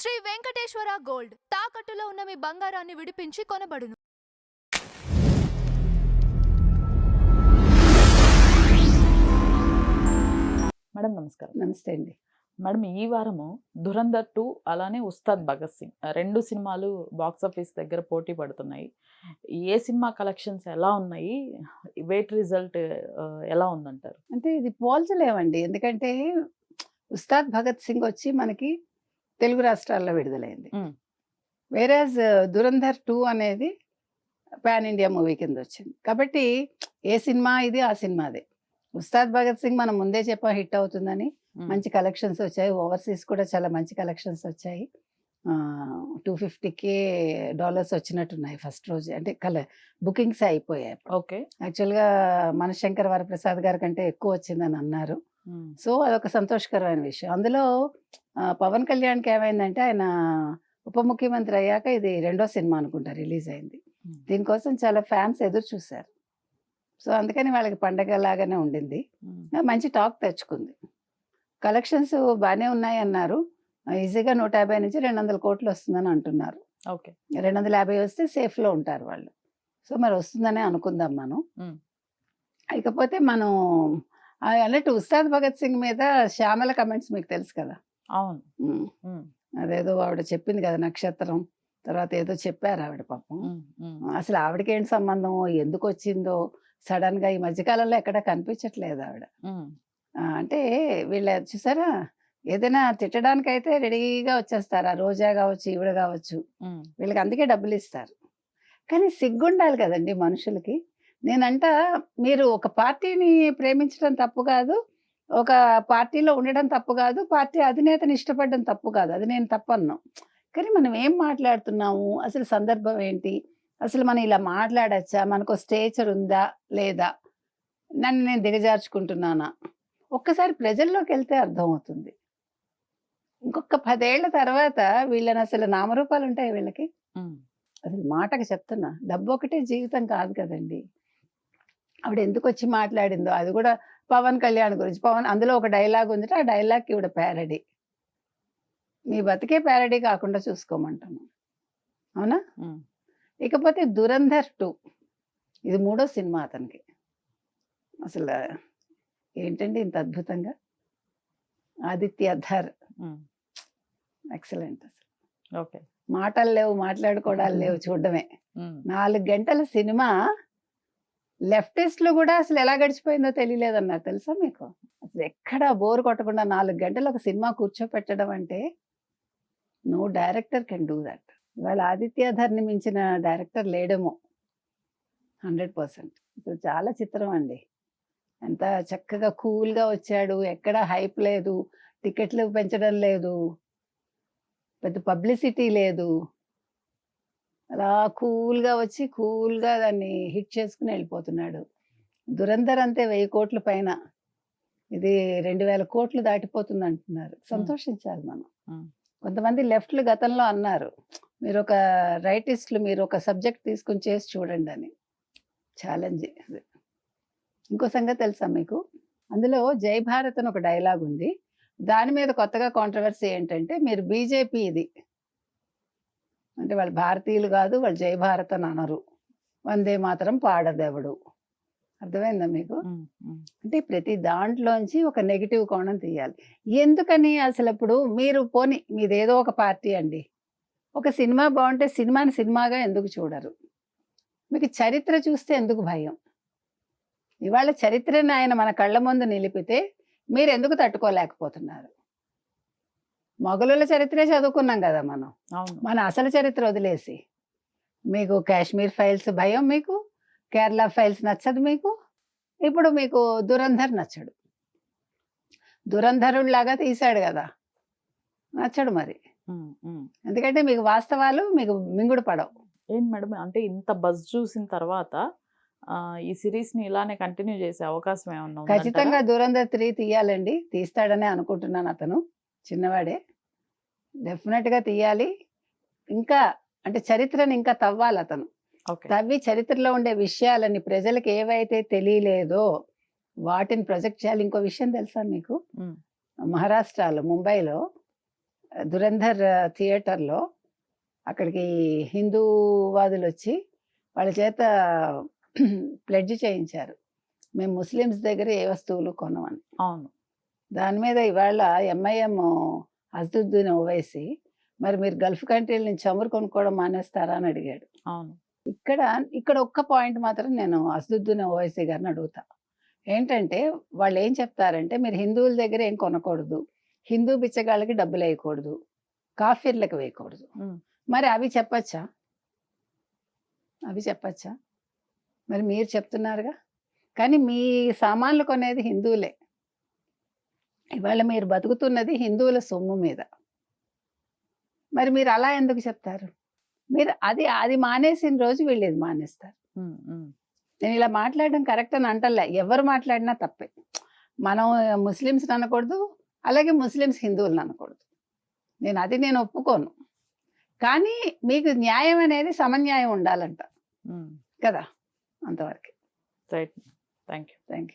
Shri Venkateswara gold తాకట్టులో ఉన్న మీ బంగారాన్ని విడిపించి కొనబడును. మేడం నమస్కారం. నమస్తే అండి. మేడం ఈ వారము 'ధురంధర్ 2' అలానే 'ఉస్తాద్ భగత్ సింగ్' 2 సినిమాలు బాక్స్ ఆఫీస్ దగ్గర పోటీ పడుతున్నాయి. ఏ సినిమా కలెక్షన్స్ ఎలా ఉన్నాయి? వెయిట్ రిజల్ట్ ఎలా ఉందంటారు? అంటే ఇది పోల్చలేమండి. ఎందుకంటే 'ఉస్తాద్ భగత్ సింగ్' వచ్చి మనకి తెలుగు రాష్ట్రాల్లో విడుదలైంది. వేరాజ్ 'ధురంధర్ 2' అనేది పాన్ ఇండియా మూవీ కింద వచ్చింది. కాబట్టి ఏ సినిమా ఇది ఆ సినిమాదే. 'ఉస్తాద్ భగత్ సింగ్' మనం ముందే చెప్పాం హిట్ అవుతుందని. మంచి కలెక్షన్స్ వచ్చాయి. ఓవర్సీస్ కూడా చాలా మంచి కలెక్షన్స్ వచ్చాయి. $250K వచ్చినట్టున్నాయి ఫస్ట్ రోజు. అంటే బుకింగ్స్ అయిపోయాయి. ఓకే. యాక్చువల్గా మనశంకర్ వరప్రసాద్ గారి కంటే ఎక్కువ వచ్చిందని అన్నారు. సో అదొక సంతోషకరమైన విషయం. అందులో పవన్ కళ్యాణ్కి ఏమైందంటే ఆయన ఉప ముఖ్యమంత్రి అయ్యాక ఇది 2వ సినిమా అనుకుంటా రిలీజ్ అయింది. దీనికోసం చాలా ఫ్యాన్స్ ఎదురు చూశారు. సో అందుకని వాళ్ళకి పండగ లాగానే ఉండింది. మంచి టాక్ తెచ్చుకుంది. కలెక్షన్స్ బాగానే ఉన్నాయి అన్నారు. ఈజీగా 150 నుంచి 200 కోట్లు వస్తుందని అంటున్నారు. ఓకే. 250 వస్తే సేఫ్లో ఉంటారు వాళ్ళు. సో మరి వస్తుందనే అనుకుందాం మనం. ఇకపోతే మనం అన్నట్టు 'ఉస్తాద్ భగత్ సింగ్' మీద శ్యామల కమెంట్స్ మీకు తెలుసు కదా. అవును. అదేదో ఆవిడ చెప్పింది కదా, నక్షత్రం తర్వాత ఏదో చెప్పారు ఆవిడ పాపం. అసలు ఆవిడకి ఏంటి సంబంధం, ఎందుకు వచ్చిందో సడన్ గా ఈ మధ్యకాలంలో ఎక్కడ కనిపించట్లేదు ఆవిడ. అంటే వీళ్ళ చూసారా, ఏదైనా తిట్టడానికైతే రెడీగా వచ్చేస్తారు. ఆ రోజా కావచ్చు, ఈవిడ కావచ్చు, వీళ్ళకి అందుకే డబ్బులు ఇస్తారు. కానీ సిగ్గుండాలి కదండి మనుషులకి. నేనంట మీరు ఒక పార్టీని ప్రేమించడం తప్పు కాదు, ఒక పార్టీలో ఉండడం తప్పు కాదు, పార్టీ అధినేతని ఇష్టపడడం తప్పు కాదు, అది నేను తప్పన్నాను. కానీ మనం ఏం మాట్లాడుతున్నాము, అసలు సందర్భం ఏంటి, అసలు మనం ఇలా మాట్లాడచ్చా, మనకు స్టేచర్ ఉందా లేదా, నన్ను నేను దిగజార్చుకుంటున్నానా, ఒక్కసారి ప్రజల్లోకి వెళ్తే అర్థమవుతుంది. ఇంకొక 10 ఏళ్ల తర్వాత వీళ్ళని అసలు నామరూపాలు ఉంటాయి వీళ్ళకి. అసలు మాటకు చెప్తున్నా, డబ్బు ఒకటే జీవితం కాదు కదండి. ఆవిడ ఎందుకు వచ్చి మాట్లాడిందో అది కూడా పవన్ కళ్యాణ్ గురించి. అందులో ఒక డైలాగ్ ఉంది, ఆ డైలాగ్కి ఇవిడ ప్యారడీ. మీ బతికే ప్యారడీ కాకుండా చూసుకోమంటాను, అవునా. ఇకపోతే 'ధురంధర్ 2' ఇది 3వ సినిమా అతనికి. అసలు ఏంటండి ఇంత అద్భుతంగా, ఆదిత్య ధర్ ఎక్సలెంట్. అసలు ఓకే. మాటలు లేవు, మాట్లాడుకోవడాలు లేవు, చూడడమే. 4 గంటల సినిమా. లెఫ్టిస్టులు కూడా అసలు ఎలా గడిచిపోయిందో తెలియలేదన్నారు తెలుసా మీకు. అసలు ఎక్కడ బోర్ కొట్టకుండా 4 గంటలు ఒక సినిమా కూర్చోపెట్టడం అంటే no director can do that. ఇవాళ ఆదిత్య ధర్ని మించిన డైరెక్టర్ లేడేమో 100%. ఇప్పుడు చాలా చిత్రం అండి. ఎంత చక్కగా కూల్గా వచ్చాడు, ఎక్కడ హైప్ లేదు, టికెట్లు పెంచడం లేదు, పెద్ద పబ్లిసిటీ లేదు, అలా కూల్గా వచ్చి కూల్గా దాన్ని హిట్ చేసుకుని వెళ్ళిపోతున్నాడు. 'ధురంధర్' అంతే 1000 కోట్ల పైన, ఇది 2000 కోట్లు దాటిపోతుంది అంటున్నారు. సంతోషించాలి మనం. కొంతమంది లెఫ్ట్లు గతంలో అన్నారు, మీరు ఒక రైటిస్టులు, మీరు ఒక సబ్జెక్ట్ తీసుకుని చేసి చూడండి అని. ఛాలెంజ్. ఇంకో సంగతి తెలుసా మీకు, అందులో 'జై భారత్' అని ఒక డైలాగ్ ఉంది. దాని మీద కొత్తగా కాంట్రవర్సీ ఏంటంటే, మీరు బీజేపీ ఇది అంటే వాళ్ళు భారతీయులు కాదు, వాళ్ళు 'జై భారత్' అని అనరు, వందే మాతరం పాడదెవడు. అర్థమైందా మీకు. అంటే ప్రతి దాంట్లోంచి ఒక నెగిటివ్ కోణం తీయాలి. ఎందుకని అసలు ఇప్పుడు మీరు పోని మీదేదో ఒక పార్టీ అండి, ఒక సినిమా బాగుంటే సినిమాని సినిమాగా ఎందుకు చూడరు, మీకు చరిత్ర చూస్తే ఎందుకు భయం. ఇవాళ చరిత్రని ఆయన మన కళ్ళ ముందు నిలిపితే మీరు ఎందుకు తట్టుకోలేకపోతున్నారు. మొఘలుల చరిత్రే చదువుకున్నాం కదా మనం, మన అసలు చరిత్ర వదిలేసి. మీకు కాశ్మీర్ ఫైల్స్ భయం, మీకు కేరళ ఫైల్స్ నచ్చదు, మీకు ఇప్పుడు మీకు 'ధురంధర్' నచ్చడు. ధురంధరుడిలాగా తీశాడు కదా, నచ్చడు మరి. ఎందుకంటే మీకు వాస్తవాలు మీకు మింగుడు పడవు. ఏంటి మేడం, అంటే ఇంత బజ్ చూసిన తర్వాత ఈ సిరీస్ ని ఇలానే కంటిన్యూ చేసే అవకాశం ఏమన్నా ఉందా? ఖచ్చితంగా 'ధురంధర్ 3' తీయాలండి. తీస్తాడనే అనుకుంటున్నాను. అతను చిన్నవాడే, డెఫినెట్గా తీయాలి. ఇంకా అంటే చరిత్రని ఇంకా తవ్వాలి అతను. తవ్వి చరిత్రలో ఉండే విషయాలని, ప్రజలకు ఏవైతే తెలియలేదో వాటిని ప్రొజెక్ట్ చేయాలి. ఇంకో విషయం తెలుసా మీకు, మహారాష్ట్రలో ముంబైలో దురంధర్ థియేటర్లో అక్కడికి హిందూవాదులు వచ్చి వాళ్ళ చేత ప్లెడ్జ్ చేయించారు, మేము ముస్లిమ్స్ దగ్గర ఏ వస్తువులు కొనమని. అవును. దాని మీద ఇవాళ ఎంఐఎం అసదుద్దీన్ ఓవైసీ మరి మీరు గల్ఫ్ కంట్రీల నుంచి చమురు కొనుక్కోవడం మానేస్తారా అని అడిగాడు. అవును. ఇక్కడ ఒక్క పాయింట్ మాత్రం నేను అసదుద్దీన్ ఓవైసీ గారిని అడుగుతా. ఏంటంటే వాళ్ళు ఏం చెప్తారంటే మీరు హిందువుల దగ్గర ఏం కొనకూడదు, హిందూ బిచ్చగాళ్ళకి డబ్బులు వేయకూడదు, కాఫీర్లకు వేయకూడదు. ఉమ్. మరి అవి చెప్పచ్చా? మరి మీరు చెప్తున్నారుగా. కానీ మీ సామాన్లు కొనేది హిందువులే. ఇవాళ మీరు బతుకుతున్నది హిందువుల సొమ్ము మీద. మరి మీరు అలా ఎందుకు చెప్తారు? మీరు అది మానేసిన రోజు వీళ్ళు ఇది మానేస్తారు. ఉమ్, ఉమ్. నేను ఇలా మాట్లాడడం కరెక్ట్ అని అంటలే, ఎవరు మాట్లాడినా తప్పే. మనం ముస్లిమ్స్ అనకూడదు, అలాగే ముస్లిమ్స్ హిందువులను అనకూడదు. నేను ఒప్పుకోను. కానీ మీకు న్యాయం అనేది సమన్యాయం ఉండాలంట ఉమ్. కదా, అంతవరకు. Right. Thank you. Thank you.